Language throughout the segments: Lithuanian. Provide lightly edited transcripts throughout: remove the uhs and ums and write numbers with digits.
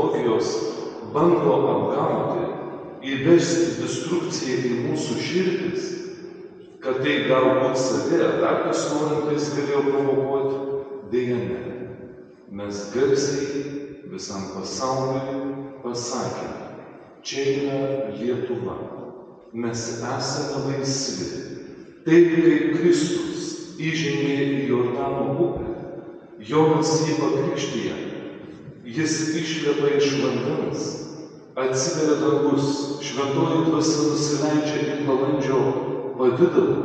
ideologijos bando apgauti, įvesti destrukciją į mūsų širdis, kad tai galbūt save ar dar kas norintis galėjo provokuoti, deja ne. Mes garsiai visam pasauliui pasakėme, čia yra Lietuva, mes esame laisvi. Taip kaip Kristus įžengė į Jordano upę, Jonas jį pakrikštija, jis išlipa iš vandens, atsiveria dangus, šventoji dvasia nusileidžia į balandžio pavidalą,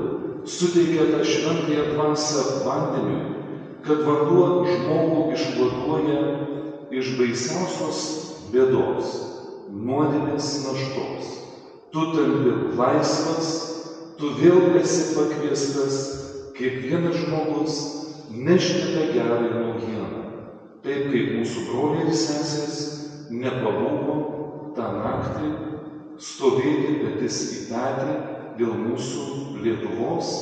suteikia tą šventąją dvasią vandeniui, kad vanduo žmogų išvaduoja iš baisiausios bėdos, nuodėmės naštos. Tu tampi laisvas, tu vėl esi pakviestas, kiekvienas žmogus, nešti tą gerąją naujieną. Taip kaip mūsų broliai ir sesės nepabūgo tą naktį stovėti petys į petį dėl mūsų Lietuvos,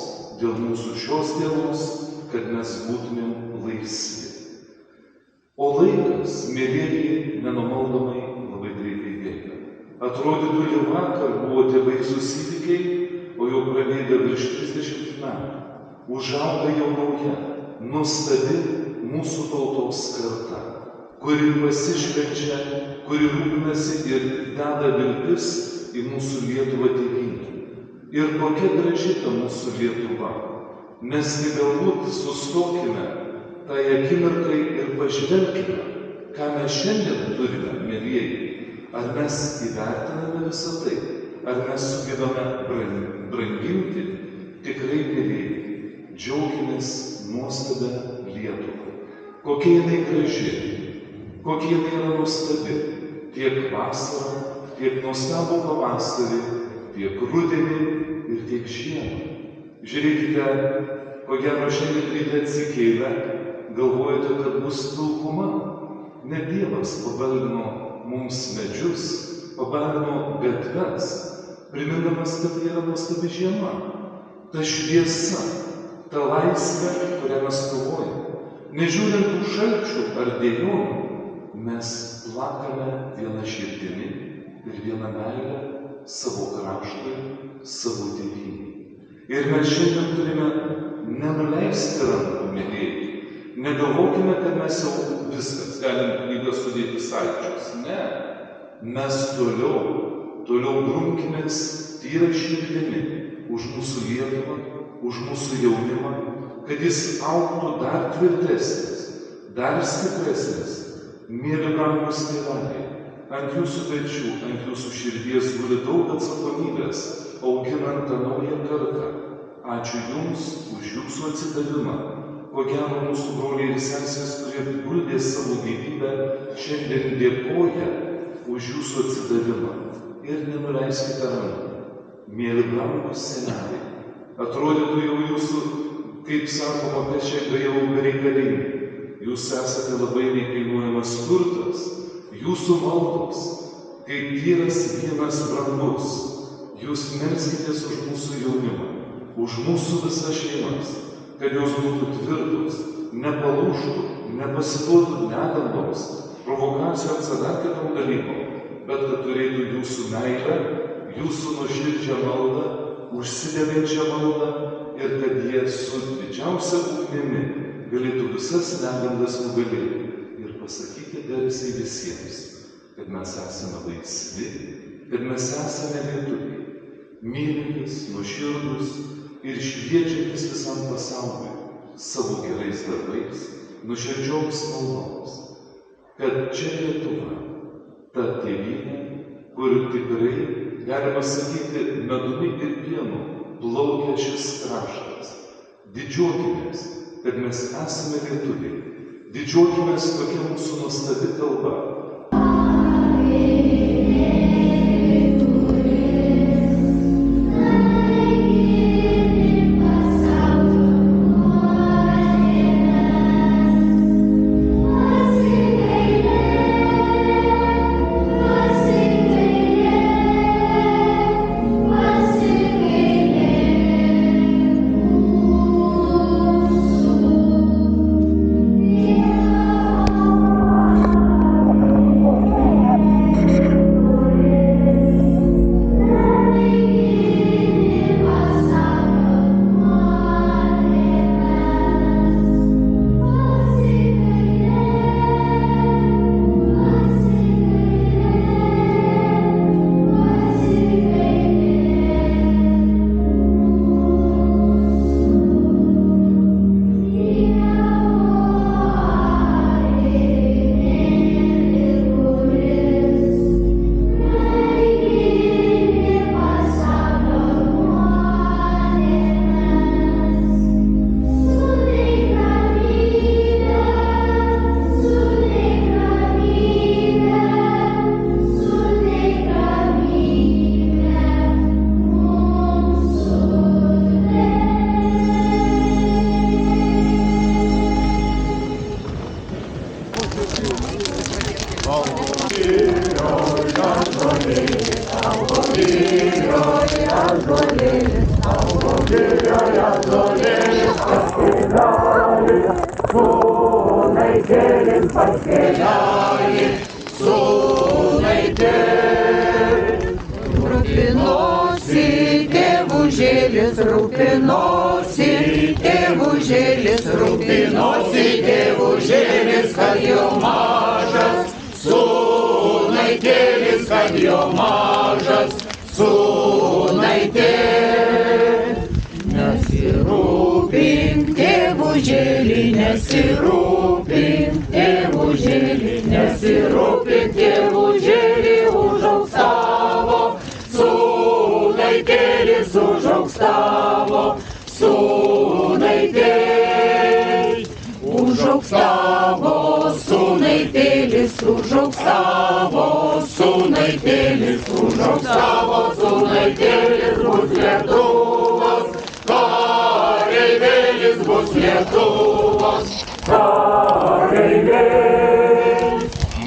dėl mūsų šios dienos, kad mes būtumėm laisvi. O laikas, mėlieji, nenumaldomai labai greitai bėga. Atrodytų, jau vakar buvo tie baisūs įvykiai, o jau prabėga virš 30 metų. Užauga jau nauja, nuostabi mūsų tautos karta, kuri pasišvenčia, kuri rūpinasi ir deda viltis į mūsų Lietuvą tėvynę. Ir kokia graži ta mūsų Lietuva. Nes galbūt sustokime tai akimirkai ir pažvelkime, ką mes šiandien turime, mielieji. Ar mes įvertiname visą tai? Ar mes sugebame branginti? Tikrai, mielieji, džiaukimės nuostabę Lietuvą. Kokia jinai graži, kokia jinai yra nuostabi. Tiek vasarą, tiek nuostabų pavasarį, tiek rudenį ir tiek žiemą. Žiūrėkite, ko gero šiandien ryte atsikėlę, galvojate, kad bus pilkuma. Ne Dievas pabaldino mums medžius, pabaldino gatves, primindamas, kad tai yra nuostabi žiema. Ta šviesa, ta laisvė, kurią mes kovojame. Nežiūrint tų šalčių ar dėjonių, mes plakame vieną širdimi ir vieną meilę savo kraštui, savo tėvynei. Ir mes šiandien turime nenuleisti rankų, mielieji. Negalvokime, kad mes jau viskas, galim knygą sudėti sąlyčius. Ne. Mes toliau grumkimės tyrą širdimi už mūsų Lietuvą, už mūsų jaunimą, kad jis augtų dar tvirtesnis, dar stipresnis. Mėly brangūs tėveliai, ant jūsų pečių, ant jūsų širdies guli daug atsakomybės, auginant tą naują kartą. Ačiū Jums už Jūsų atsidavimą. Ko gero mūsų broliai ir sesės, kurie guldė savo gyvybę, šiandien dėkoja už Jūsų atsidavimą. Ir nenuleiskite rankų. Mėly brangūs seneliai, atrodytų jau Jūsų, kaip sakoma, pečiai jau bereikalingi. Jūs esate labai nekainuojamas turtas. Jūsų maldos, kaip tyras vynas brangus. Jūs melskitės už mūsų jaunimą, už mūsų visas šeimas, kad jos būtų tvirtos, nepalūžtų, nepasiduotų negandoms, provokacijoms ar dar kitom dalykom, bet kad turėtų jūsų meilę, jūsų nuoširdžią maldą, užsidegančią maldą ir kad jie su didžiausia ugnimi galėtų visas negandas nugalėti ir pasakyti garsiai visiems, kad mes esame laisvi, kad mes esame lietuviai, mylintis, nuoširdus ir šviečiantis visam pasauliui savo gerais darbais, nuoširdžioms maldoms, kad čia Lietuva, ta tėvynė, kur tikrai, galima sakyti, medumi ir pienu plaukia šis kraštas. Didžiuokimės, kad mes esame lietuviai. Didžiuokimės, kokia mūsų nuostabi kalba. Rūpinosi tėvužėlis, rūpinosi tėvužėlis, rūpinosi tėvužėlis, kad jo mažas sūnaitėlis, kad jo mažas sūnaitėlis. Nesirūpink tėvužėlį, nesirūpink tėvužėlį, nesirūpink tėvužėlį, užaugs tavo sūnaitėlis, užaugs tavo sūnaitėlis, užaugs tavo sūnaitėlis, užaugs tavo sūnaitėlis, užaugs tavo sūnaitėlis, bus Lietuvos kareivėlis, bus Lietuvos kareivėlis.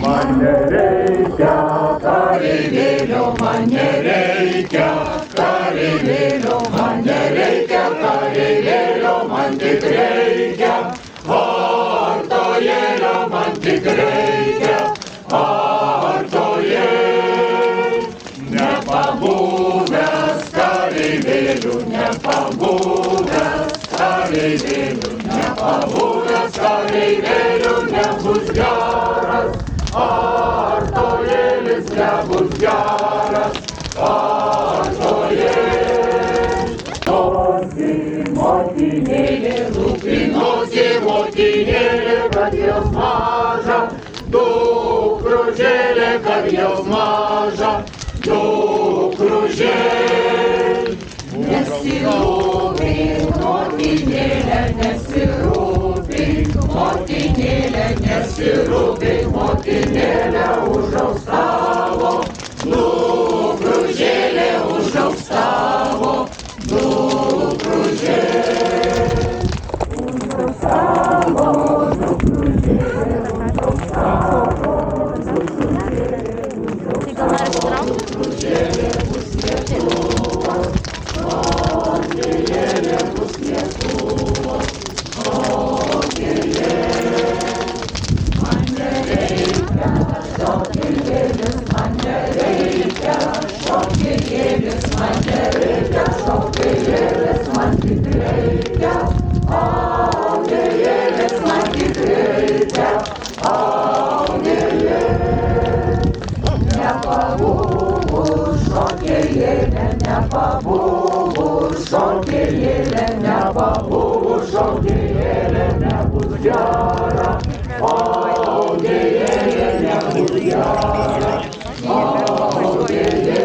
Man nereikia kareivėlio, man nereikia kareivėlio, man nereikia kareivėlio, man tik reikia artojėlio, man tik reikia artojėlio. Nepabūvęs kareivėlių, nepabūvęs kareivėlių, nepabūvęs kareivėlių, nebus geras artojėlis, nebus geras artojėlis. Rūpinosi motinėlė, rūpinosi motinėlė, kad jos maža dukružėlė, kad jos maža dukružėlė. Nesirūpink motinėlė, nesirūpink motinėlė, nesirūpink motinėlė, užaugs tavo dukružėlė, užaugs tavo dukružėlė. Užaugs tavo dukružėlė, užaugs tavo dukružėlė, užaugs tavo dukružėlė, bus Lietuvos motinėlė, bus Lietuvos motinėlė. Man nereikia šokėjėlis, man nereikia šokėjėlis, man nereikia šokėjėlis, man tik reikia audėjėlis, man tik reikia audėjėlis. Nepabūvus šokėjėlė, nepabūvus šokėjėlė, nepabūvus šokėjėlė, nebus gera audėjėlė, nebus gera audėjėlė.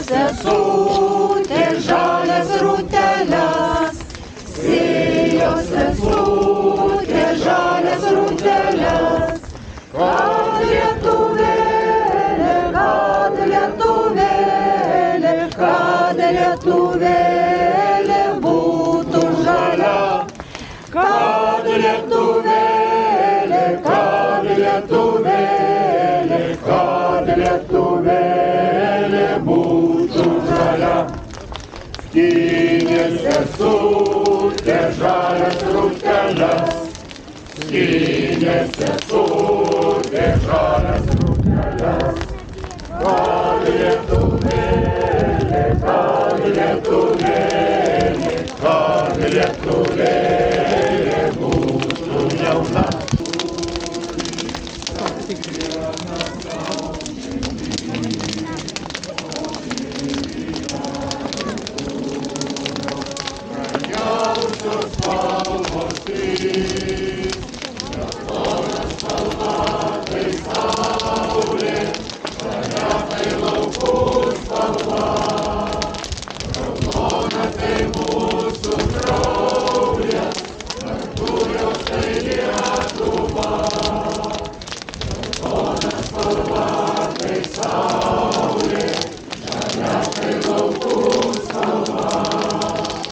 Sesutė žalias rūteles, sėjo sesutė žalias rūteles, kad lietuvėlė, kad lietuvėlė, kad lietuvėlė būtų žalia, kad lietuvėlė, kad lietuvėlė, kad lietuvėlė būtų žalia. Skynė sesutė žalias rūteles, skynė sesutė žalias rūteles, kad lietuvėlė, kad lietuvėlė mūsų jauna. Jausios spalvos